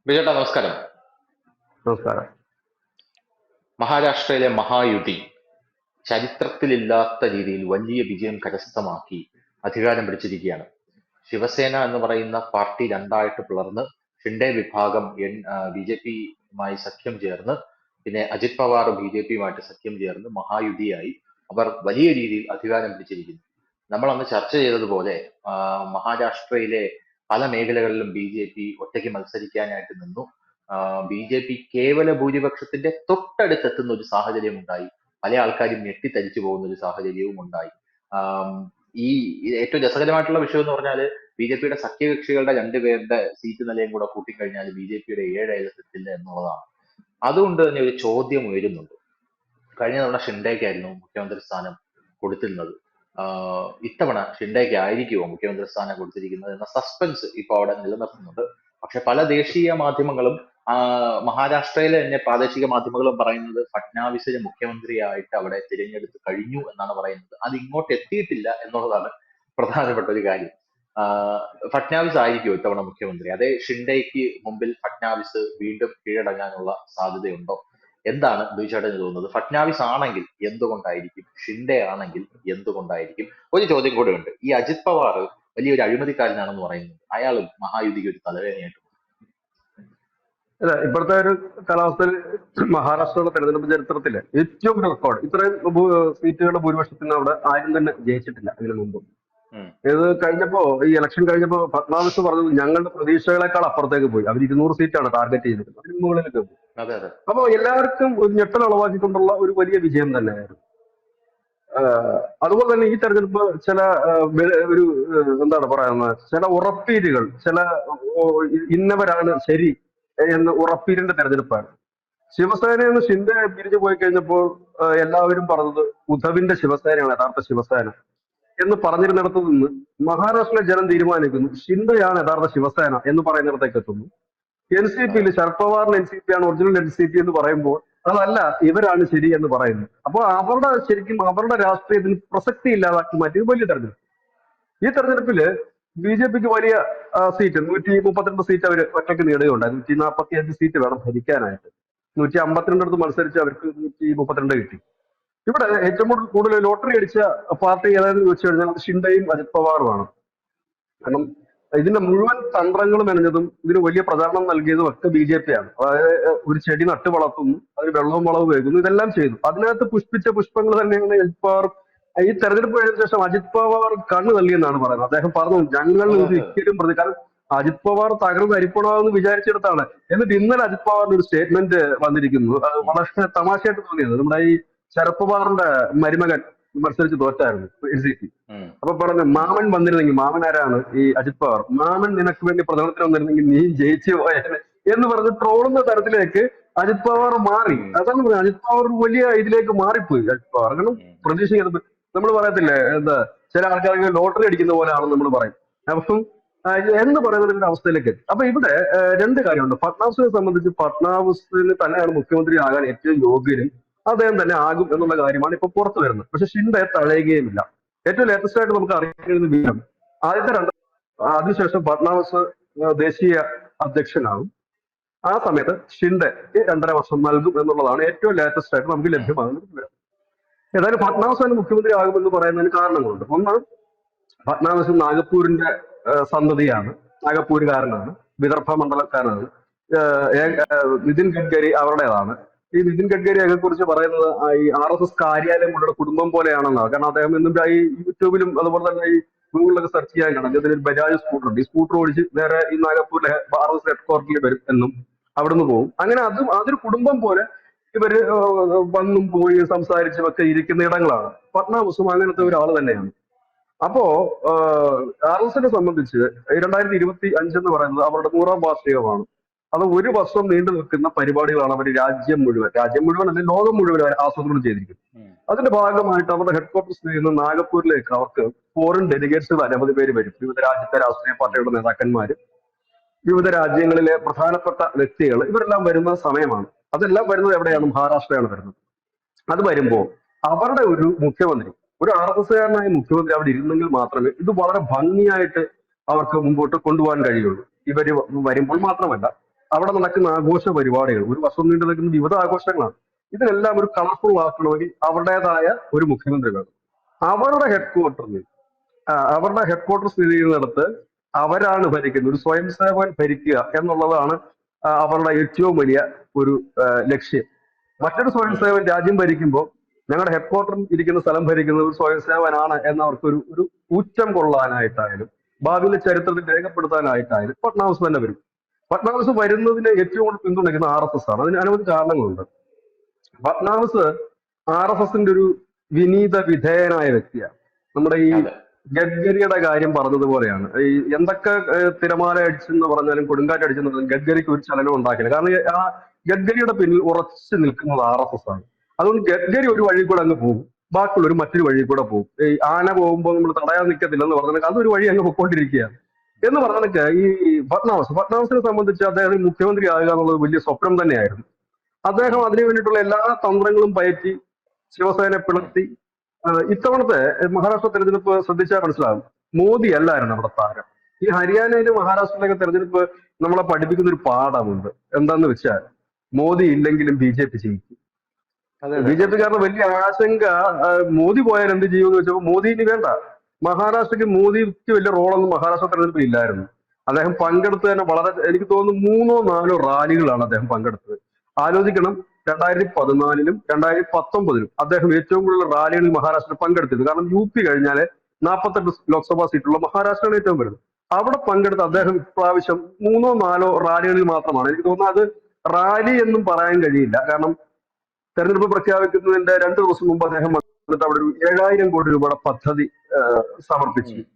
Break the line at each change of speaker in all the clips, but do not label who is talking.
ബിജേട്ടാ നമസ്കാരം.
നമസ്കാരം.
മഹാരാഷ്ട്രയിലെ മഹായുതി ചരിത്രത്തിലില്ലാത്ത രീതിയിൽ വലിയ വിജയം കരസ്ഥമാക്കി അധികാരം പിടിച്ചിരിക്കുകയാണ്. ശിവസേന എന്ന് പറയുന്ന പാർട്ടി രണ്ടായിട്ട് പിളർന്ന് ഷിൻഡെ വിഭാഗം ബി ജെ പിയുമായി സഖ്യം ചേർന്ന്, പിന്നെ അജിത് പവാർ ബി ജെ പിയുമായിട്ട് സഖ്യം ചേർന്ന് മഹായുതിയായി അവർ വലിയ രീതിയിൽ അധികാരം പിടിച്ചിരിക്കുന്നു. നമ്മൾ അന്ന് ചർച്ച ചെയ്തതുപോലെ മഹാരാഷ്ട്രയിലെ പല മേഖലകളിലും ബി ജെ പി ഒറ്റയ്ക്ക് മത്സരിക്കാനായിട്ട് നിന്നു. ബി ജെ പി കേവല ഭൂരിപക്ഷത്തിന്റെ തൊട്ടടുത്തെത്തുന്ന ഒരു സാഹചര്യം ഉണ്ടായി. പല ആൾക്കാരും ഞെട്ടിത്തരിച്ചു പോകുന്ന ഒരു സാഹചര്യവും ഉണ്ടായി. ആം, ഈ ഏറ്റവും രസകരമായിട്ടുള്ള വിഷയം എന്ന് പറഞ്ഞാൽ ബി ജെ പിയുടെ സഖ്യകക്ഷികളുടെ രണ്ടുപേരുടെ സീറ്റ് നിലയും കൂടെ കൂട്ടിക്കഴിഞ്ഞാൽ ബി ജെ പിയുടെ 7 അയലത്തെത്തില്ല എന്നുള്ളതാണ്. അതുകൊണ്ട് തന്നെ ഒരു ചോദ്യം ഉയരുന്നുണ്ട്. കഴിഞ്ഞ തവണ ഷിൻഡേക്കായിരുന്നു മുഖ്യമന്ത്രി സ്ഥാനം കൊടുത്തിരുന്നത്. ഇത്തവണ ഷിൻഡേക്ക് ആയിരിക്കുമോ മുഖ്യമന്ത്രി സ്ഥാനം കൊടുത്തിരിക്കുന്നത് എന്ന സസ്പെൻസ് ഇപ്പൊ അവിടെ നിലനിർത്തുന്നുണ്ട്. പക്ഷെ പല ദേശീയ മാധ്യമങ്ങളും മഹാരാഷ്ട്രയിലെ തന്നെ പ്രാദേശിക മാധ്യമങ്ങളും പറയുന്നത് ഫട്നാവിസിനെ മുഖ്യമന്ത്രിയായിട്ട് അവിടെ തിരഞ്ഞെടുത്ത് കഴിഞ്ഞു എന്നാണ് പറയുന്നത്. അത് ഇങ്ങോട്ട് എത്തിയിട്ടില്ല എന്നുള്ളതാണ് പ്രധാനപ്പെട്ട ഒരു കാര്യം. ഫട്നാവിസ് ആയിരിക്കുമോ ഇത്തവണ മുഖ്യമന്ത്രി? അതേ ഷിൻഡേക്ക് മുമ്പിൽ ഫട്നാവിസ് വീണ്ടും കീഴടങ്ങാനുള്ള സാധ്യതയുണ്ടോ? എന്താണ് ബിജുചേട്ടന് തോന്നുന്നത്? ഫട്നാവിസ് ആണെങ്കിൽ എന്തുകൊണ്ടായിരിക്കും? ഷിൻഡെ ആണെങ്കിൽ എന്തുകൊണ്ടായിരിക്കും? ഒരു ചോദ്യം കൂടെ ഉണ്ട്. ഈ അജിത് പവാർ വലിയൊരു അഴിമതിക്കാരനാണെന്ന് പറയുന്നത്. അയാളും മഹായുതിക്ക് ഒരു തലവേദനയായിട്ട്.
അല്ല, ഇപ്പോഴത്തെ ഒരു കാലാവസ്ഥയിൽ മഹാരാഷ്ട്രയുടെ തെരഞ്ഞെടുപ്പ് ചരിത്രത്തില് ഏറ്റവും റെക്കോർഡ് ഇത്രയും സീറ്റുകളുടെ ഭൂരിപക്ഷത്തിന് അവിടെ ആരും തന്നെ ജയിച്ചിട്ടില്ല ഇതിനു മുമ്പ്.
ഉം.
ഇത് കഴിഞ്ഞപ്പോ ഈ ഇലക്ഷൻ കഴിഞ്ഞപ്പോ ഫട്നാവിസ് പറഞ്ഞത് ഞങ്ങളുടെ പ്രതീക്ഷകളെക്കാൾ അപ്പുറത്തേക്ക് പോയി. അവർ 200 സീറ്റാണ് ടാർഗറ്റ് ചെയ്തിരുന്നത്, അതിന് മുകളിലേക്ക് പോയി.
അതെ അതെ.
അപ്പൊ എല്ലാവർക്കും ഒരു ഞെട്ടൽ ഉളവാക്കിക്കൊണ്ടുള്ള ഒരു വലിയ വിജയം തന്നെയായിരുന്നു. അതുപോലെ തന്നെ ഈ തെരഞ്ഞെടുപ്പ് ചില ഒരു എന്താണ് പറയുന്നത്, ചില ഉറപ്പീരുകൾ, ചില ഓ, ഇന്നവരാണ് ശരി എന്ന് ഉറപ്പീരിന്റെ തെരഞ്ഞെടുപ്പാണ്. ശിവസേനയിൽ നിന്ന് ഷിൻഡെ പിരിഞ്ഞു പോയി കഴിഞ്ഞപ്പോൾ എല്ലാവരും പറഞ്ഞത് ഉദ്ധവിന്റെ ശിവസേനയാണ് യഥാർത്ഥ ശിവസേന എന്ന് പറഞ്ഞിരുന്നിടത്ത് നിന്ന് മഹാരാഷ്ട്രയിലെ ജനം തീരുമാനിക്കുന്നു ഷിൻഡെയാണ് യഥാർത്ഥ ശിവസേന എന്ന് പറയുന്നിടത്തേക്ക് എത്തുന്നു. എൻ സി
അതെ.
പിയിൽ ശരത് പവാറിന് എൻ സി പി ആണ് ഒറിജിനൽ എൻ സി പി എന്ന് പറയുമ്പോൾ അതല്ല, ഇവരാണ് ശരി എന്ന് പറയുന്നു. അപ്പോൾ അവരുടെ ശരിക്കും അവരുടെ രാഷ്ട്രീയത്തിന് പ്രസക്തി ഇല്ലാതാക്കി മാറ്റി വലിയ തെരഞ്ഞെടുപ്പ്. ഈ തെരഞ്ഞെടുപ്പില് ബി ജെ പിക്ക് വലിയ സീറ്റ് 132 സീറ്റ് അവർ ഒറ്റയ്ക്ക് നേടുകയുണ്ടായി. 145 സീറ്റ് വേണം ഭരിക്കാനായിട്ട്. 152 അടുത്ത് മത്സരിച്ച് അവർക്ക് 132 കിട്ടി. ഇവിടെ ഏറ്റവും കൂടുതൽ ലോട്ടറി അടിച്ച പാർട്ടി ഏതാണെന്ന് ചോദിച്ചു കഴിഞ്ഞാൽ അത് ഷിൻഡെയും അജിത് പവാറുമാണ്. കാരണം ഇതിന്റെ മുഴുവൻ തന്ത്രങ്ങൾ മെനഞ്ഞതും ഇതിന് വലിയ പ്രചാരണം നൽകിയതും ഒക്കെ ബി ജെ പി ആണ്. അതായത് ഒരു ചെടി നട്ടു വളർത്തുന്നു, അതിന് വെള്ളവും വളവും വേകുന്നു, ഇതെല്ലാം ചെയ്തു. അതിനകത്ത് പുഷ്പിച്ച പുഷ്പങ്ങൾ തന്നെയാണ് അജിത് പവാർ. ഈ തെരഞ്ഞെടുപ്പ് കഴിഞ്ഞ ശേഷം അജിത് പവാർ കണ്ണ് നൽകിയെന്നാണ് പറയുന്നത്. അദ്ദേഹം പറഞ്ഞു ഞങ്ങൾ
അതെ അതെ.
ഒരിക്കലും കാരണം അജിത് പവാർ തകർന്ന് അരിപ്പണമാവെന്ന് വിചാരിച്ചെടുത്താണ്. എന്നിട്ട് ഇന്നലെ അജിത് പവാറിന്റെ ഒരു സ്റ്റേറ്റ്മെന്റ് വന്നിരിക്കുന്നു. അത് വളരെ തമാശയായിട്ട് തോന്നിയത്. നമ്മുടെ ഈ ശരത് പവാറിന്റെ മരുമകൻ മത്സരിച്ച് തോറ്റായിരുന്നു എൻ സി പി.
ഉം.
അപ്പൊ പറഞ്ഞു മാമൻ വന്നിരുന്നെങ്കിൽ, മാമൻ ആരാണ്? ഈ അജിത് പവാർ, മാമൻ നിനക്ക് വേണ്ടി പ്രചരണത്തിന് വന്നിരുന്നെങ്കിൽ നീ ജയിച്ചു പോയേനെ എന്ന് പറഞ്ഞ് ട്രോളുന്ന തരത്തിലേക്ക് അജിത് പവാർ മാറി.
ഉം.
അതാണ് പറയുന്നത്, അജിത് പവാർ ഒരു വലിയ ഇതിലേക്ക് മാറിപ്പോയി അജിത് പവാർ. കാരണം
ഉം.
പ്രതീക്ഷിക്കുന്നത് നമ്മൾ പറയത്തില്ലേ, എന്താ ചില ആൾക്കാർക്ക് ലോട്ടറി അടിക്കുന്ന പോലെയാണെന്ന് നമ്മൾ പറയും. അപ്പം എന്ന് പറയുന്ന ഒരു അവസ്ഥയിലേക്ക് എത്തി. അപ്പൊ ഇവിടെ രണ്ട് കാര്യമുണ്ട്. ഫട്നാവിസിനെ സംബന്ധിച്ച് ഫട്നാവിസിന് തന്നെയാണ് മുഖ്യമന്ത്രി ആകാൻ ഏറ്റവും യോഗ്യനും അദ്ദേഹം തന്നെ ആകും എന്നുള്ള കാര്യമാണ് ഇപ്പൊ പുറത്തു വരുന്നത്. പക്ഷെ ഷിൻഡെ തഴയുകയുമില്ല. ഏറ്റവും ലേറ്റസ്റ്റ് ആയിട്ട് നമുക്ക് അറിയുന്ന വിവരം ആദ്യത്തെ അതിനുശേഷം ഫട്നാവിസ് ദേശീയ അധ്യക്ഷനാകും. ആ സമയത്ത് ഷിൻഡെക്ക് 2.5 വർഷം നൽകും എന്നുള്ളതാണ് ഏറ്റവും ലേറ്റസ്റ്റ് ആയിട്ട് നമുക്ക്
ഉം.
ലഭ്യമാകുന്ന വിവരം. ഏതായാലും ഫട്നാവിസ് തന്നെ മുഖ്യമന്ത്രി ആകുമെന്ന് പറയുന്നതിന് കാരണങ്ങളുണ്ട്. ഒന്ന്, ഫട്നാവിസ് നാഗപ്പൂരിന്റെ സന്തതിയാണ്, നാഗപ്പൂരുകാരനാണ്, വിദർഭ മണ്ഡലക്കാരനാണ്. നിതിൻ ഗഡ്കരി അവരുടേതാണ്. ഈ നിതിൻ ഗഡ്കരിയെ കുറിച്ച് പറയുന്നത് ഈ RSS കാര്യാലയം ഉള്ള കുടുംബം പോലെയാണെന്നാണ്. കാരണം അദ്ദേഹം എന്നും ഈ യൂട്യൂബിലും അതുപോലെ തന്നെ ഈ ഗൂഗിളിലൊക്കെ സെർച്ച് ചെയ്യാൻ കാണാം. അദ്ദേഹത്തിന് ഒരു ബജാജ് സ്കൂട്ടർ ഉണ്ട്. ഈ സ്കൂട്ടർ ഓടിച്ച് നേരെ ഈ നാഗപ്പൂരിലെ RSS ഹെഡ്ക്വാർട്ടറിൽ വരും എന്നും അവിടുന്ന് പോകും. അങ്ങനെ അതൊരു കുടുംബം പോലെ ഇവര് വന്നും പോയി സംസാരിച്ചും ഒക്കെ ഇരിക്കുന്ന ഇടങ്ങളാണ്. ഫട്നാവിസും അങ്ങനത്തെ ഒരാൾ തന്നെയാണ്. അപ്പോ RSSനെ സംബന്ധിച്ച് 2025 എന്ന് പറയുന്നത് അവരുടെ 100ാം വാർഷികമാണ്. അത് ഒരു വർഷം നീണ്ടു നിൽക്കുന്ന പരിപാടികളാണ് അവർ രാജ്യം മുഴുവൻ അല്ലെങ്കിൽ ലോകം മുഴുവൻ ആസൂത്രണം ചെയ്തിരിക്കുന്നത്.
ഉം.
അതിന്റെ ഭാഗമായിട്ട് അവരുടെ ഹെഡ്ക്വാർട്ടേഴ്സ് ചെയ്യുന്ന നാഗപ്പൂരിലേക്ക് അവർക്ക് ഫോറിൻ ഡെലിഗേറ്റ്സുകൾ അനവധി പേര് വരും. വിവിധ രാജ്യത്തെ രാഷ്ട്രീയ പാർട്ടികളുടെ നേതാക്കന്മാര്, വിവിധ രാജ്യങ്ങളിലെ പ്രധാനപ്പെട്ട വ്യക്തികൾ, ഇവരെല്ലാം വരുന്ന സമയമാണ്. അതെല്ലാം വരുന്നത് എവിടെയാണ്?
ഉം.
മഹാരാഷ്ട്രയാണ് വരുന്നത്. അത് വരുമ്പോ അവരുടെ ഒരു മുഖ്യമന്ത്രി, ഒരു RSSകാരനായ മുഖ്യമന്ത്രി അവിടെ ഇരുന്നെങ്കിൽ മാത്രമേ ഇത് വളരെ ഭംഗിയായിട്ട് അവർക്ക് മുമ്പോട്ട് കൊണ്ടുപോകാൻ കഴിയുള്ളൂ. ഇവര് വരുമ്പോൾ മാത്രമല്ല, അവിടെ നടക്കുന്ന ആഘോഷ പരിപാടികൾ ഒരു വർഷം നീണ്ടു നിൽക്കുന്ന വിവിധ ആഘോഷങ്ങളാണ്. ഇതിനെല്ലാം ഒരു കളർഫുൾ ആക്കണമെങ്കിൽ അവരുടേതായ ഒരു മുഖ്യമന്ത്രി വേണം. അവരുടെ ഹെഡ്ക്വാർട്ടറിൽ സ്ഥിതി ചെയ്യുന്നിടത്ത് അവരാണ് ഭരിക്കുന്നത്. ഒരു സ്വയം സേവകൻ ഭരിക്കുക എന്നുള്ളതാണ് അവരുടെ ഏറ്റവും വലിയ ഒരു ലക്ഷ്യം. മറ്റൊരു സ്വയം
ഉം.
സേവൻ രാജ്യം ഭരിക്കുമ്പോൾ ഞങ്ങളുടെ ഹെഡ്ക്വാർട്ടർ ഇരിക്കുന്ന സ്ഥലം ഭരിക്കുന്നത് ഒരു സ്വയം സേവനാണ് എന്നവർക്ക് ഒരു ഊറ്റം കൊള്ളാനായിട്ടായാലും ഭാവിയിലെ ചരിത്രത്തിൽ രേഖപ്പെടുത്താനായിട്ടായാലും ഫട്നാവിസ് തന്നെ വരും. ഫട്നാവിസ് വരുന്നതിന് ഏറ്റവും കൂടുതൽ പിന്തുണയ്ക്കുന്ന RSS ആണ്. അതിന് അനവധി കാരണങ്ങളുണ്ട്. ഫട്നാവിസ് RSSന്റെ ഒരു വിനീത വിധേയനായ വ്യക്തിയാണ്. നമ്മുടെ ഈ
അതെ.
ഗഡ്കരിയുടെ കാര്യം പറഞ്ഞതുപോലെയാണ്. ഈ എന്തൊക്കെ തിരമാല അടിച്ചെന്ന് പറഞ്ഞാലും കൊടുങ്കാറ്റ് അടിച്ചെന്ന് പറഞ്ഞാലും ഗഡ്കരിക്ക് ഒരു ചലനം ഉണ്ടാക്കില്ല. കാരണം ആ ഗഡ്കരിയുടെ പിന്നിൽ ഉറച്ചു നിൽക്കുന്നത് RSS ആണ്. അതുകൊണ്ട് ഗഡ്കരി ഒരു വഴി കൂടെ അങ്ങ് പോകും, ബാക്കിയുള്ളവർ മറ്റൊരു വഴി കൂടെ പോകും. ഈ ആന പോകുമ്പോൾ നമ്മൾ തടയാൻ നിൽക്കത്തില്ലെന്ന് പറഞ്ഞാൽ അതൊരു വഴി അങ്ങ് പൊയ്ക്കൊണ്ടിരിക്കുകയാണ് എന്ന് പറഞ്ഞാൽ ഈ ഫട്നാവിസിനെ സംബന്ധിച്ച് അദ്ദേഹം മുഖ്യമന്ത്രി ആകുക എന്നുള്ളത് വലിയ സ്വപ്നം തന്നെയായിരുന്നു. അദ്ദേഹം
ഉം.
അതിനു വേണ്ടിയിട്ടുള്ള എല്ലാ തന്ത്രങ്ങളും പയറ്റി ശിവസേന പിളർത്തി. ഇത്തവണത്തെ മഹാരാഷ്ട്ര തെരഞ്ഞെടുപ്പ് ശ്രദ്ധിച്ചാൽ മനസ്സിലാകും, മോദി അല്ലായിരുന്നു അവിടെ താരം. ഈ ഹരിയാനയിലെ മഹാരാഷ്ട്രയിലൊക്കെ തെരഞ്ഞെടുപ്പ് നമ്മളെ പഠിപ്പിക്കുന്ന ഒരു പാഠമുണ്ട്. എന്താന്ന് വെച്ചാൽ മോദി ഇല്ലെങ്കിലും BJP ജയിക്കും.
അതെ അതെ
BJP കാരുടെ വലിയ ആശങ്ക മോദി പോയാൽ എന്ത് ചെയ്യുമെന്ന് വെച്ചപ്പോൾ മോദി ഇനി വേണ്ട. മഹാരാഷ്ട്രയ്ക്ക് മോദിക്ക് വലിയ റോളൊന്നും മഹാരാഷ്ട്ര തെരഞ്ഞെടുപ്പിൽ ഇല്ലായിരുന്നു. അദ്ദേഹം പങ്കെടുത്ത് തന്നെ വളരെ, എനിക്ക് തോന്നുന്നു 3-4 റാലികളാണ് അദ്ദേഹം പങ്കെടുത്തത്. ആലോചിക്കണം, 2014-ലും 2019-ലും അദ്ദേഹം ഏറ്റവും കൂടുതൽ റാലികളിൽ മഹാരാഷ്ട്രയിൽ പങ്കെടുത്തത്. കാരണം UP കഴിഞ്ഞാല് 48 ലോക്സഭാ സീറ്റുള്ള മഹാരാഷ്ട്രയാണ് ഏറ്റവും വരുന്നത്. അവിടെ പങ്കെടുത്ത അദ്ദേഹം ഇപ്രാവശ്യം 3-4 റാലികളിൽ മാത്രമാണ്. എനിക്ക് തോന്നുന്നത് അത് റാലി എന്നും പറയാൻ കഴിയില്ല. കാരണം തെരഞ്ഞെടുപ്പ് പ്രഖ്യാപിക്കുന്നതിന്റെ 2 ദിവസം മുമ്പ് അദ്ദേഹം വന്നിട്ട് അവിടെ ഒരു 7000 കോടി രൂപയുടെ പദ്ധതി സമർപ്പിച്ചു.
ഉം.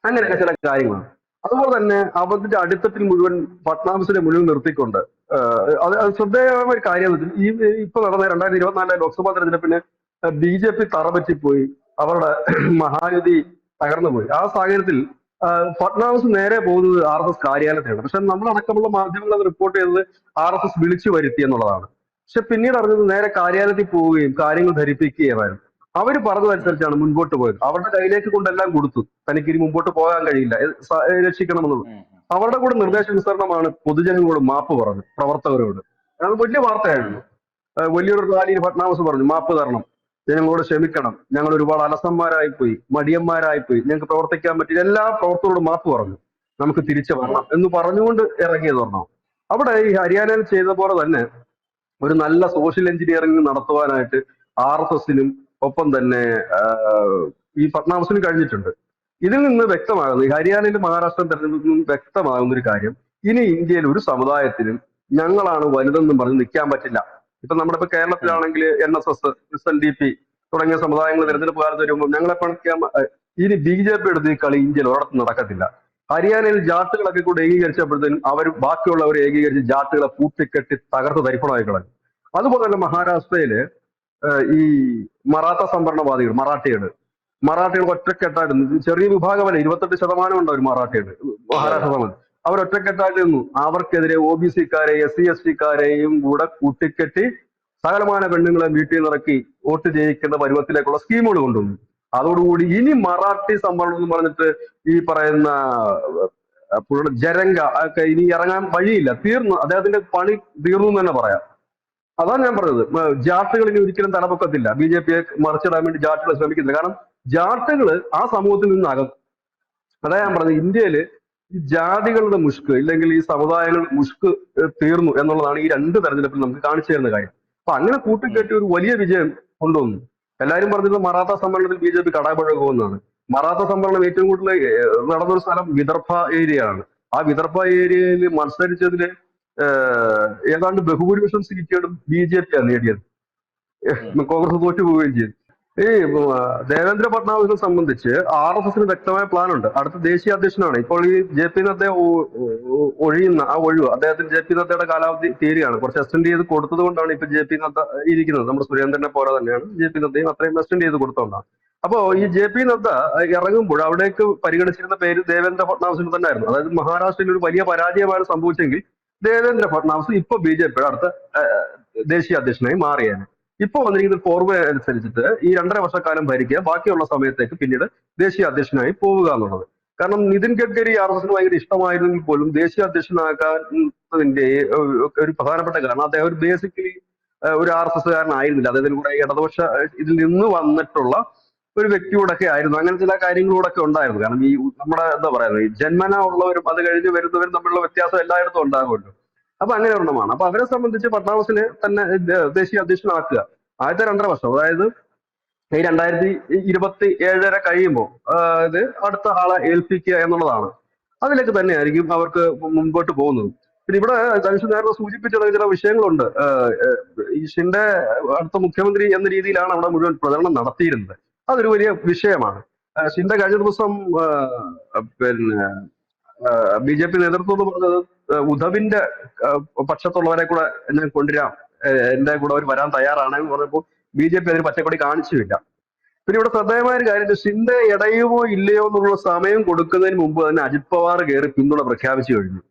അങ്ങനെയൊക്കെ
അതെ.
ചില കാര്യങ്ങളാണ്. അതുപോലെ തന്നെ അവരുടെ അടിത്തട്ടിൽ മുഴുവൻ ഫട്നാവിസിനെ മുന്നിൽ നിർത്തിക്കൊണ്ട് അത് ശ്രദ്ധേയമായ ഒരു കാര്യം എന്ന് വെച്ചാൽ ഈ ഇപ്പൊ നടന്ന 2024 ലോക്സഭാ തെരഞ്ഞെടുപ്പിന് BJP തറപറ്റിപ്പോയി, അവരുടെ മഹായുതി തകർന്നു പോയി. ആ സാഹചര്യത്തിൽ ഫട്നാവിസ് നേരെ പോകുന്നത് RSS കാര്യാലയത്തിലാണ്. പക്ഷെ നമ്മളടക്കമുള്ള മാധ്യമങ്ങൾ അത് റിപ്പോർട്ട് ചെയ്തത് RSS വിളിച്ചു വരുത്തി എന്നുള്ളതാണ്. പക്ഷെ പിന്നീട് അറിഞ്ഞത് നേരെ കാര്യാലയത്തിൽ പോവുകയും കാര്യങ്ങൾ ധരിപ്പിക്കുകയുമായിരുന്നു. അവർ
ഉം.
പറഞ്ഞതനുസരിച്ചാണ് മുൻപോട്ട് പോയത്. അവരുടെ കയ്യിലേക്ക് കൊണ്ടെല്ലാം കൊടുത്തു, തനിക്ക് ഇനി മുമ്പോട്ട് പോകാൻ കഴിയില്ല, രക്ഷിക്കണമെന്നുള്ളത്.
ഉം.
അവരുടെ കൂടെ നിർദ്ദേശാനുസരണമാണ് പൊതുജനങ്ങളോട് മാപ്പ് പറഞ്ഞത്, പ്രവർത്തകരോട്. അത് വലിയ
ഉം.
വാർത്തയായിരുന്നു. വലിയൊരു റാലിയിൽ ഫട്നാവിസ് പറഞ്ഞു, മാപ്പ് തരണം, ജനങ്ങളോട് ക്ഷമിക്കണം, ഞങ്ങൾ ഒരുപാട് അലസന്മാരായിപ്പോയി, മടിയന്മാരായിപ്പോയി, ഞങ്ങൾക്ക് പ്രവർത്തിക്കാൻ പറ്റില്ല, എല്ലാ പ്രവർത്തകരോടും മാപ്പ് പറഞ്ഞു, നമുക്ക് തിരിച്ചു
ഉം.
വരണം എന്ന് പറഞ്ഞുകൊണ്ട് ഇറങ്ങിയത് പറഞ്ഞു. അവിടെ ഈ ഹരിയാനയിൽ ചെയ്ത പോലെ തന്നെ ഒരു നല്ല സോഷ്യൽ എഞ്ചിനീയറിംഗ് നടത്തുവാനായിട്ട് RSSനും ഒപ്പം തന്നെ ഈ ഫട്നാവിസിനും കഴിഞ്ഞിട്ടുണ്ട്. ഇതിൽ നിന്ന് വ്യക്തമാകുന്നു, ഈ ഹരിയാനയിലും മഹാരാഷ്ട്ര തെരഞ്ഞെടുപ്പിൽ നിന്ന് വ്യക്തമാകുന്ന ഒരു കാര്യം, ഇനി ഇന്ത്യയിൽ ഒരു സമുദായത്തിനും ഞങ്ങളാണ് വലുതെന്നും പറഞ്ഞ് നിൽക്കാൻ പറ്റില്ല. ഇപ്പൊ നമ്മുടെ ഇപ്പൊ
ഉം.
കേരളത്തിലാണെങ്കിൽ NSS, SNDP തുടങ്ങിയ സമുദായങ്ങൾ തെരഞ്ഞെടുപ്പ് കാലത്ത് വരുമ്പോൾ ഞങ്ങളെ പണിക്കാൻ ഇനി BJP എടുത്ത് ഈ കളി ഇന്ത്യയിൽ ഒരിടത്തും നടക്കത്തില്ല. ഹരിയാനയിൽ ജാട്ടുകളൊക്കെ കൂടെ ഏകീകരിച്ചപ്പോഴത്തേനും അവർ ബാക്കിയുള്ളവരെ ഏകീകരിച്ച് ജാട്ടുകളെ പൂട്ടിക്കെട്ടി തകർത്ത് തരിപ്പണമായി കളഞ്ഞു. അതുപോലെ തന്നെ മഹാരാഷ്ട്രയില് ഈ മറാത്ത സംവരണവാദികൾ, മറാഠികൾ ഒറ്റക്കെട്ടായിട്ട്, ചെറിയ വിഭാഗമല്ല, 28% ഉണ്ട് അവർ മറാഠികൾ
അതെ അതെ.
മഹാരാഷ്ട്ര സംബന്ധിച്ച്. അവർ ഒറ്റക്കെട്ടായിട്ട് നിന്നു. അവർക്കെതിരെ OBC-ക്കാരെ SC ST-ക്കാരെയും കൂടെ കൂട്ടിക്കെട്ടി സകലമാന പെണ്ണുങ്ങളെ വീട്ടിൽ നിന്നിറക്കി വോട്ട് ചെയ്യിക്കുന്ന പരുവത്തിലേക്കുള്ള സ്കീമുകൾ കൊണ്ടുവന്നു. അതോടുകൂടി ഇനി മറാഠി സംവരണം എന്ന് പറഞ്ഞിട്ട് ഈ പറയുന്ന പുള്ളിയുടെ ജരംഗ ഒക്കെ ഇനി ഇറങ്ങാൻ വഴിയില്ല, തീർന്നു, അദ്ദേഹത്തിന്റെ പണി തീർന്നു എന്ന് തന്നെ പറയാം. അതാണ് ഞാൻ പറഞ്ഞത്, ജാട്ടുകൾ ഇനി ഒരിക്കലും തലപൊക്കത്തില്ല. BJP-യെ മറിച്ചിടാൻ വേണ്ടി ജാട്ടുകൾ ശ്രമിക്കുന്നില്ല. കാരണം ജാട്ടുകള് ആ സമൂഹത്തിൽ നിന്ന് അകന്നു. അതാ ഞാൻ പറഞ്ഞത്, ഇന്ത്യയില് ഈ ജാതികളുടെ മുഷ്ക് ഇല്ലെങ്കിൽ ഈ സമുദായങ്ങളുടെ മുഷ്ക് തീർന്നു എന്നുള്ളതാണ് ഈ 2 തെരഞ്ഞെടുപ്പിൽ നമുക്ക് കാണിച്ചു തരുന്ന കാര്യം. അപ്പൊ അങ്ങനെ
ഉം.
കൂട്ടിക്കെട്ടി ഒരു വലിയ വിജയം കൊണ്ടുവന്നു. എല്ലാവരും പറഞ്ഞത് മറാത്ത സമ്മേളനത്തിൽ BJP കടാപഴകുമെന്നാണ്. മറാത്ത സമ്മേളനം ഏറ്റവും കൂടുതൽ നടന്നൊരു സ്ഥലം വിദർഭ ഏരിയ ആണ്. ആ വിദർഭ ഏരിയയിൽ മത്സരിച്ചതില് ഏതാണ്ട് ബഹുഭൂരിപക്ഷം സീറ്റുകളും BJP ആണ് നേടിയത്.
ഉം.
കോൺഗ്രസ് തോറ്റു പോവുകയും ചെയ്തു. ഈ ദേവേന്ദ്ര ഫട്നാവിസിനെ സംബന്ധിച്ച് RSSന് വ്യക്തമായ പ്ലാൻ ഉണ്ട്. അടുത്ത ദേശീയ അധ്യക്ഷനാണ്. ഇപ്പോൾ ഈ JP നദ്ദ ഒഴിയുന്ന ആ ഒഴിവ്, അദ്ദേഹത്തിന് JP നദ്ദയുടെ കാലാവധി തീരുകയാണ്. കുറച്ച് എക്സ്റ്റെൻഡ് ചെയ്ത് കൊടുത്തത് കൊണ്ടാണ് ഇപ്പൊ JP നദ്ദ ഇരിക്കുന്നത്. നമ്മുടെ സുരേന്ദ്രനെ പോലെ തന്നെയാണ് JP നദ്ദയും അത്രയും എക്സ്റ്റെൻഡ് ചെയ്ത് കൊടുത്തോണ്ടാണ്. അപ്പോ ഈ
ഉം.
JP നദ്ദ ഇറങ്ങുമ്പോൾ അവിടേക്ക് പരിഗണിച്ചിരുന്ന പേര് ദേവേന്ദ്ര ഫട്നാവിസിന് തന്നെ ആയിരുന്നു. അതായത് മഹാരാഷ്ട്രയിൽ ഒരു വലിയ പരാജയമാണ് സംഭവിച്ചെങ്കിൽ ദേവേന്ദ്ര ഫട്നാവിസ് ഇപ്പൊ BJP-യുടെ അടുത്ത ദേശീയ അധ്യക്ഷനായി മാറിയാണ്. ഇപ്പൊ വന്നിരിക്കുന്ന ഫോർവേ അനുസരിച്ചിട്ട് ഈ 2.5 വർഷക്കാലം ഭരിക്കുക, ബാക്കിയുള്ള സമയത്തേക്ക് പിന്നീട് ദേശീയ അധ്യക്ഷനായി പോവുക എന്നുള്ളത്. കാരണം നിതിൻ ഗഡ്കരി ആർ എസ് എസിന് ഭയങ്കര ഇഷ്ടമായിരുന്നെങ്കിൽ പോലും ദേശീയ അധ്യക്ഷനാക്കാത്തതിന്റെ ഒരു പ്രധാനപ്പെട്ട കാരണം അദ്ദേഹം ഒരു ബേസിക്കലി ഒരു ആർ എസ് എസ് കാരനായിരുന്നില്ല. അദ്ദേഹത്തിന് കുറെ ഇടതുപക്ഷ ഇതിൽ നിന്ന് വന്നിട്ടുള്ള ഒരു വ്യക്തിയോടൊക്കെ ആയിരുന്നു. അങ്ങനെ ചില കാര്യങ്ങളോടൊക്കെ ഉണ്ടായിരുന്നു. കാരണം ഈ നമ്മുടെ എന്താ പറയുന്നത്, ഈ ജന്മന ഉള്ളവരും അത് കഴിഞ്ഞ് വരുന്നവരും തമ്മിലുള്ള വ്യത്യാസം എല്ലായിടത്തും ഉണ്ടാകുമല്ലോ. അപ്പൊ അങ്ങനെ ഒരെണ്ണമാണ്. അപ്പൊ അവരെ സംബന്ധിച്ച് ഫട്നാവിസിനെ തന്നെ ദേശീയ അധ്യക്ഷനാക്കുക ആദ്യത്തെ 2.5 വർഷം, അതായത് ഈ 2027 കഴിയുമ്പോൾ ഇത് അടുത്ത ആളെ ഏൽപ്പിക്കുക എന്നുള്ളതാണ്. അതിലേക്ക് തന്നെയായിരിക്കും അവർക്ക് മുൻപോട്ട് പോകുന്നത്. പിന്നെ ഇവിടെ ധനുഷ് നേരത്തെ സൂചിപ്പിച്ച ചില വിഷയങ്ങളുണ്ട്. ഈ ഷിൻഡെ അടുത്ത മുഖ്യമന്ത്രി എന്ന രീതിയിലാണ് അവിടെ മുഴുവൻ പ്രചരണം നടത്തിയിരുന്നത്. അതൊരു വലിയ വിഷയമാണ്. ഷിൻഡെ കഴിഞ്ഞ ദിവസം പിന്നെ BJP നേതൃത്വം എന്ന് പറഞ്ഞത് ഉദ്ധവിന്റെ പക്ഷത്തുള്ളവരെ കൂടെ ഞാൻ കൊണ്ടുവരാം, എന്റെ കൂടെ അവർ വരാൻ തയ്യാറാണെന്ന് പറഞ്ഞപ്പോൾ BJP അതിന് പച്ചക്കൊടി കാണിച്ചുമില്ല. പിന്നെ ഇവിടെ ശ്രദ്ധേയമായ ഒരു കാര്യം, ഷിൻഡെ ഇടയുമോ ഇല്ലയോ എന്നുള്ള സമയം കൊടുക്കുന്നതിന് മുമ്പ് തന്നെ അജിത് പവാർ കയറി പിന്തുണ പ്രഖ്യാപിച്ചു കഴിഞ്ഞു.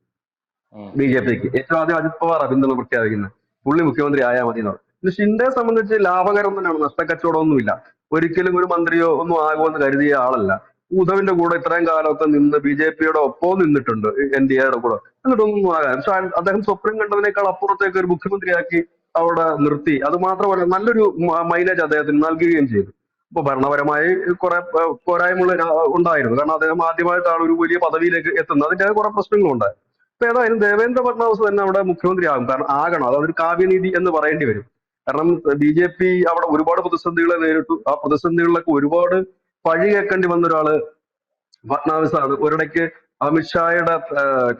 BJPക്ക് ഏറ്റവും ആദ്യം അജിത് പവാർ പിന്തുണ പ്രഖ്യാപിക്കുന്നത്, പുള്ളി മുഖ്യമന്ത്രി ആയാൽ മതി എന്നുള്ളത്. ഇത് ഷിൻഡെയെ സംബന്ധിച്ച് ലാഭകരം തന്നെയാണ്, നഷ്ടക്കച്ചവടമൊന്നുമില്ല. ഒരിക്കലും ഒരു മന്ത്രിയോ ഒന്നും ആകുമെന്ന് കരുതിയ ആളല്ല. ഉദ്ധവിന്റെ കൂടെ ഇത്രയും കാലമൊക്കെ നിന്ന് BJPയുടെ ഒപ്പം നിന്നിട്ടുണ്ട്, NDAയുടെ കൂടെ, എന്നിട്ടൊന്നും ആകാൻ. പക്ഷെ അദ്ദേഹം സ്വപ്നം കണ്ടതിനേക്കാൾ അപ്പുറത്തേക്ക് ഒരു മുഖ്യമന്ത്രിയാക്കി അവിടെ നിർത്തി. അത് മാത്രമല്ല നല്ലൊരു മൈലേജ് അദ്ദേഹത്തിന് നൽകുകയും ചെയ്തു. ഇപ്പൊ ഭരണപരമായി കുറെ പോരായ്മകൾ ഉണ്ടായിരുന്നു. കാരണം അദ്ദേഹം ആദ്യമായിട്ടാണ് ഒരു വലിയ പദവിയിലേക്ക് എത്തുന്നത്, അതിന്റെ കുറെ പ്രശ്നങ്ങളുണ്ടായി. ഇപ്പൊ ഏതായാലും ദേവേന്ദ്ര ഫട്നാവിസ് തന്നെ അവിടെ മുഖ്യമന്ത്രി ആകും. കാരണം ആകണം, അതൊരു കാവ്യനീതി എന്ന് പറയേണ്ടി വരും. കാരണം BJP അവിടെ ഒരുപാട് പ്രതിസന്ധികളെ നേരിട്ടു. ആ പ്രതിസന്ധികളിലൊക്കെ ഒരുപാട് പഴി കേൾക്കേണ്ടി വന്ന ഒരാള് ഫട്നാവിസ് ആണ്. ഒരിടയ്ക്ക് അമിത്ഷായുടെ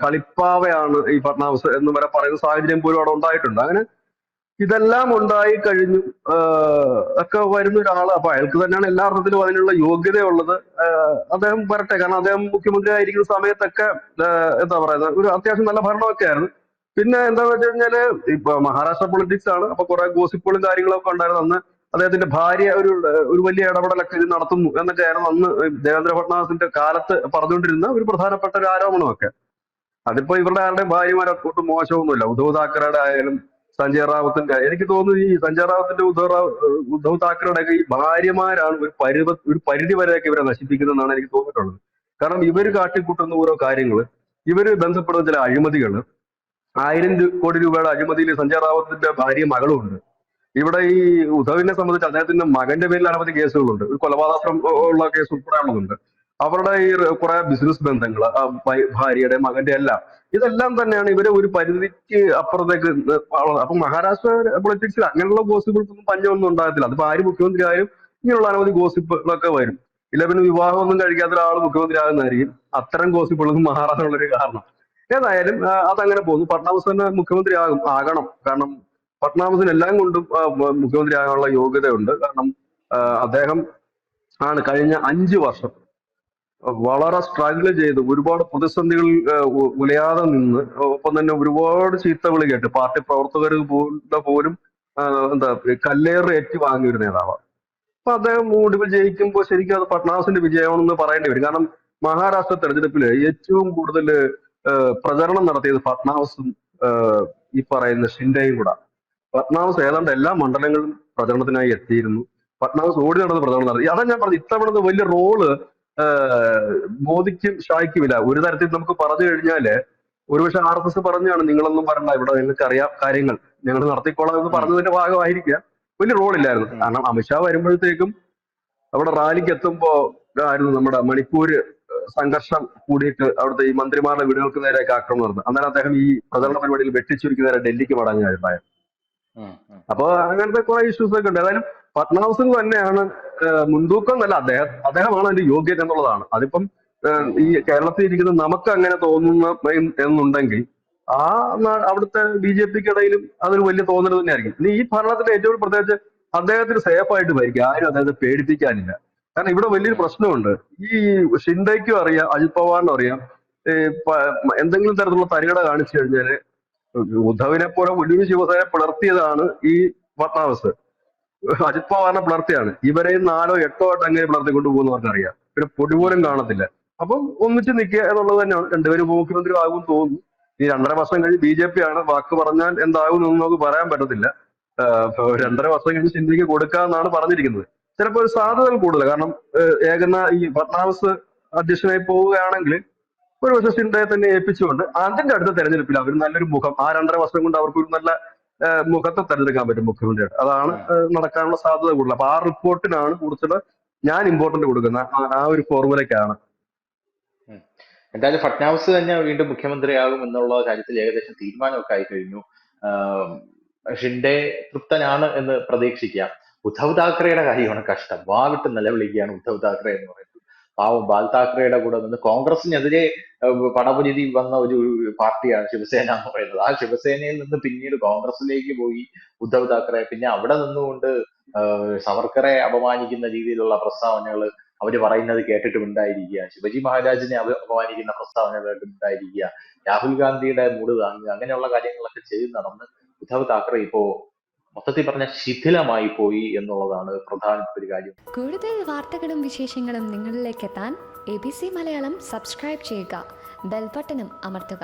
കളിപ്പാവയാണ് ഈ ഫട്നാവിസ് എന്ന് വരെ പറയുന്ന സാഹചര്യം പോലും അവിടെ ഉണ്ടായിട്ടുണ്ട്. അങ്ങനെ ഇതെല്ലാം ഉണ്ടായി കഴിഞ്ഞു ഒക്കെ വരുന്ന ഒരാള്. അപ്പൊ അയാൾക്ക് തന്നെയാണ് എല്ലാ അർത്ഥത്തിലും അതിനുള്ള യോഗ്യതയുള്ളത്. അദ്ദേഹം വരട്ടെ. കാരണം അദ്ദേഹം മുഖ്യമന്ത്രി ആയിരിക്കുന്ന സമയത്തൊക്കെ എന്താ പറയുന്നത്, ഒരു അത്യാവശ്യം നല്ല ഭരണമൊക്കെ ആയിരുന്നു. പിന്നെ എന്താന്ന് വെച്ച് കഴിഞ്ഞാല് ഇപ്പൊ മഹാരാഷ്ട്ര പൊളിറ്റിക്സ് ആണ്. അപ്പൊ കുറെ ഗോസിപ്പുകളും കാര്യങ്ങളൊക്കെ ഉണ്ടായിരുന്നു. അന്ന് അദ്ദേഹത്തിന്റെ ഭാര്യ ഒരു വലിയ ഇടപെടലൊക്കെ ഇത് നടത്തുന്നു എന്നൊക്കെയായിരുന്നു അന്ന് ദേവേന്ദ്ര ഫട്നാവിസിന്റെ കാലത്ത് പറഞ്ഞുകൊണ്ടിരുന്ന ഒരു പ്രധാനപ്പെട്ട ഒരു ആരോപണമൊക്കെ. അതിപ്പോ ഇവരുടെ ആരുടെ ഭാര്യമാരൊക്കെ ഒട്ടും മോശമൊന്നുമില്ല. ഉദ്ധവ് താക്കറയുടെ ആയാലും സഞ്ജയ് റാവത്തിന്റെ, എനിക്ക് തോന്നുന്നു ഈ സഞ്ജയ് റാവത്തിന്റെ ഉദ്ധവ് താക്കറയുടെ ഒക്കെ ഈ ഭാര്യമാരാണ് ഒരു പരിധി വരെയൊക്കെ ഇവരെ നശിപ്പിക്കുന്നതെന്നാണ് എനിക്ക് തോന്നിയിട്ടുള്ളത്. കാരണം ഇവര് കാട്ടിക്കൂട്ടുന്ന ഓരോ കാര്യങ്ങൾ, ഇവര് ബന്ധപ്പെടുന്ന ചില അഴിമതികൾ, 1000 കോടി രൂപയുടെ അഴിമതിയിൽ സഞ്ജയ് റാവത്തിന്റെ ഭാര്യ മകളും ഉണ്ട്. ഇവിടെ ഈ ഉദ്ധവിനെ സംബന്ധിച്ച് അദ്ദേഹത്തിന്റെ മകന്റെ പേരിൽ അനവധി കേസുകളുണ്ട്. ഒരു കൊലപാതകം ഉള്ള കേസ് ഉൾപ്പെടെയുള്ളതുണ്ട്. അവരുടെ ഈ കുറെ ബിസിനസ് ബന്ധങ്ങൾ, ഭാര്യയുടെ മകന്റെ എല്ലാം, ഇതെല്ലാം തന്നെയാണ് ഇവരെ ഒരു പരിധിക്ക് അപ്പുറത്തേക്ക് അപ്പൊ മഹാരാഷ്ട്ര പൊളിറ്റിക്സിൽ അങ്ങനെയുള്ള ഗോസിപ്പുകൾക്കൊന്നും പഞ്ഞമൊന്നും ഉണ്ടാകത്തില്ല. അതിപ്പോ ആര് മുഖ്യമന്ത്രി ആയാലും ഇങ്ങനെയുള്ള അനവധി ഗോസിപ്പുകളൊക്കെ വരും. ഇല്ല പിന്നെ വിവാഹമൊന്നും കഴിക്കാത്ത ഒരാൾ മുഖ്യമന്ത്രി ആകുന്നതായിരിക്കും അത്തരം ഗോസിപ്പുകളൊന്നും മാറാനുള്ളൊരു കാരണം. ഏതായാലും അതങ്ങനെ പോകുന്നു. ഫട്നാവിസ് തന്നെ മുഖ്യമന്ത്രി ആകണം. കാരണം ഫട്നാവിസിന് എല്ലാം കൊണ്ടും മുഖ്യമന്ത്രി ആകാനുള്ള യോഗ്യതയുണ്ട്. കാരണം അദ്ദേഹം ആണ് കഴിഞ്ഞ 5 വർഷം വളരെ സ്ട്രഗിൾ ചെയ്ത് ഒരുപാട് പ്രതിസന്ധികളിൽ ഉലയാതെ നിന്ന്, ഒപ്പം തന്നെ ഒരുപാട് ചീത്തവിളി കേട്ട് പാർട്ടി പ്രവർത്തകർ പോലും എന്താ കല്ലേറ് ഏറ്റുവാങ്ങിയ ഒരു നേതാവാണ്. അപ്പൊ അദ്ദേഹം ഒടുവിൽ ജയിക്കുമ്പോൾ ശരിക്കും അത് ഫട്നാവിസിന്റെ വിജയമാണെന്ന് പറയേണ്ടി വരും. കാരണം മഹാരാഷ്ട്ര തെരഞ്ഞെടുപ്പിൽ ഏറ്റവും കൂടുതൽ പ്രചരണം നടത്തിയത് ഫട്നാവിസും ഈ പറയുന്ന ഷിൻഡെയും കൂടെ. ഫട്നാവിസ് ഏതാണ്ട് എല്ലാ മണ്ഡലങ്ങളിലും പ്രചരണത്തിനായി എത്തിയിരുന്നു. ഫട്നാവിസ് ഓടി നടന്ന് പ്രചരണം നടത്തി. അതാ ഞാൻ പറഞ്ഞു, ഇത്തവണത്തെ വലിയ റോള് മോദിക്കും ഷായ്ക്കുമില്ല. ഒരു തരത്തിൽ നമുക്ക് പറഞ്ഞു കഴിഞ്ഞാല് ഒരുപക്ഷെ RSS പറഞ്ഞാണ് നിങ്ങളൊന്നും പറയണ്ട, ഇവിടെ നിങ്ങൾക്ക് അറിയാം കാര്യങ്ങൾ, ഞങ്ങൾ നടത്തിക്കോളാം എന്ന് പറഞ്ഞതിന്റെ ഭാഗമായിരിക്കുക. വലിയ റോളില്ലായിരുന്നു. കാരണം അമിത്ഷാ വരുമ്പോഴത്തേക്കും അവിടെ റാലിക്ക് എത്തുമ്പോ ആയിരുന്നു നമ്മുടെ മണിപ്പൂര് സംഘർഷം കൂടിയിട്ട് അവിടുത്തെ ഈ മന്ത്രിമാരുടെ വീടുകൾക്ക് നേരെയൊക്കെ ആക്രമണം നടന്നു. അന്നേരം അദ്ദേഹം ഈ പ്രചരണ പരിപാടിയിൽ വെട്ടിച്ചുരുക്കി നേരെ ഡൽഹിക്ക് മടങ്ങുകയുണ്ടായത്. അപ്പൊ അങ്ങനത്തെ കുറെ ഇഷ്യൂസ് ഒക്കെ ഉണ്ട്. ഏതായാലും ഫട്നാവിസിന് തന്നെയാണ് മുൻതൂക്കം എന്നല്ല, അദ്ദേഹമാണ് അതിന്റെ യോഗ്യത എന്നുള്ളതാണ്. അതിപ്പം ഈ കേരളത്തിൽ ഇരിക്കുന്ന നമുക്ക് അങ്ങനെ തോന്നുന്ന എന്നുണ്ടെങ്കിൽ ആ അവിടുത്തെ BJPക്കിടയിലും അതൊരു വലിയ തോന്നൽ തന്നെയായിരിക്കും. ഇനി ഈ ഭരണത്തിന്റെ ഏറ്റവും പ്രത്യേകിച്ച് അദ്ദേഹത്തിന് സേഫ് ആയിട്ട് ഭരിക്കും, ആരും അദ്ദേഹത്തെ പേടിപ്പിക്കാനില്ല. കാരണം ഇവിടെ വലിയൊരു പ്രശ്നമുണ്ട്. ഈ ഷിൻഡയ്ക്കും അറിയാം, അജിത് പവാറിനും അറിയാം, എന്തെങ്കിലും തരത്തിലുള്ള തരികട കാണിച്ചു കഴിഞ്ഞാല് ഉദ്ധവിനെ പോലെ വലിയ ശിവസേന പിളർത്തിയതാണ് ഈ ഫട്നാവിസ്. അജിത് പവാറിനെ പിളർത്തിയാണ്. ഇവരെയും 4ഓ 8ഓ ആയിട്ട് അങ്ങനെ പിളർത്തിക്കൊണ്ട് പോകുന്നവർക്ക് അറിയാം. പിന്നെ പൊടി പോലും കാണത്തില്ല. അപ്പം ഒന്നിച്ച് നിൽക്കുക എന്നുള്ളത് തന്നെയാണ്. രണ്ടുപേരും ഉപമുഖ്യമന്ത്രി ആകും തോന്നുന്നു. ഈ 2.5 വർഷം കഴിഞ്ഞ് BJP ആണ്, വാക്ക് പറഞ്ഞാൽ എന്താകും എന്നൊന്നും നമുക്ക് പറയാൻ പറ്റത്തില്ല. 2.5 വർഷം കഴിഞ്ഞ് ഷിൻഡെയ്ക്ക് കൊടുക്കാമെന്നാണ് പറഞ്ഞിരിക്കുന്നത്. ചിലപ്പോൾ ഒരു സാധ്യതകൾ കൂടുതൽ. കാരണം ഈ ഫട്നാവിസ് അധ്യക്ഷനായി പോവുകയാണെങ്കിൽ ഒരുപക്ഷെ ഷിൻഡയെ തന്നെ ഏൽപ്പിച്ചുകൊണ്ട് അതിന്റെ അടുത്ത തെരഞ്ഞെടുപ്പിൽ അവർ നല്ലൊരു മുഖം, ആ 2.5 വർഷം കൊണ്ട് അവർക്ക് ഒരു നല്ല മുഖത്തെ തെരഞ്ഞെടുക്കാൻ പറ്റും മുഖ്യമന്ത്രിയായിട്ട്. അതാണ്
ഉം,
നടക്കാനുള്ള സാധ്യത കൂടുതൽ. അപ്പൊ ആ റിപ്പോർട്ടിനാണ് കൂടുതൽ ഞാൻ ഇമ്പോർട്ടന്റ് കൊടുക്കുന്നത്, ആ ഒരു ഫോർമുലയ്ക്കാണ്.
ഉം. എന്തായാലും ഫട്നാവിസ് തന്നെ വീണ്ടും മുഖ്യമന്ത്രിയാകും എന്നുള്ള കാര്യത്തിൽ ഏകദേശം തീരുമാനമൊക്കെ ആയി കഴിഞ്ഞു. ആഹ് ഷിൻഡെ തൃപ്തനാണ് എന്ന് പ്രതീക്ഷിക്കാം. ഉദ്ധവ് താക്കറെയുടെ കാര്യമാണ് കഷ്ടം. വാവിട്ട് നിലവിളിക്കുകയാണ് ഉദ്ധവ് താക്കറെ എന്ന് പറയുന്നത്. പാവം ബാൽ താക്കറെയുടെ കൂടെ നിന്ന് കോൺഗ്രസിനെതിരെ പടപുരുതി വന്ന ഒരു പാർട്ടിയാണ് ശിവസേന എന്ന് പറയുന്നത്. ആ ശിവസേനയിൽ നിന്ന് പിന്നീട് കോൺഗ്രസിലേക്ക് പോയി ഉദ്ധവ് താക്കറെ. പിന്നെ അവിടെ നിന്നുകൊണ്ട് സവർക്കറെ അപമാനിക്കുന്ന രീതിയിലുള്ള പ്രസ്താവനകൾ അവര് പറയുന്നത് കേട്ടിട്ട് ഉണ്ടായിരിക്കുക, ശിവജി മഹാരാജിനെ അപമാനിക്കുന്ന പ്രസ്താവനകൾ കേട്ടിട്ടുണ്ടായിരിക്കുക, രാഹുൽ ഗാന്ധിയുടെ മൂട് താങ്ങുക, അങ്ങനെയുള്ള കാര്യങ്ങളൊക്കെ ചെയ്ത് നടന്ന് ഉദ്ധവ് താക്കറെ ഇപ്പോ മൊത്തത്തിൽ പറഞ്ഞ ശിഥിലമായി പോയി എന്നുള്ളതാണ് പ്രധാനപ്പെട്ട ഒരു കാര്യം.
കൂടുതൽ വാർത്തകളും വിശേഷങ്ങളും നിങ്ങളിലേക്ക് എത്താൻ ABC മലയാളം സബ്സ്ക്രൈബ് ചെയ്യുക, ബെൽബട്ടനും അമർത്തുക.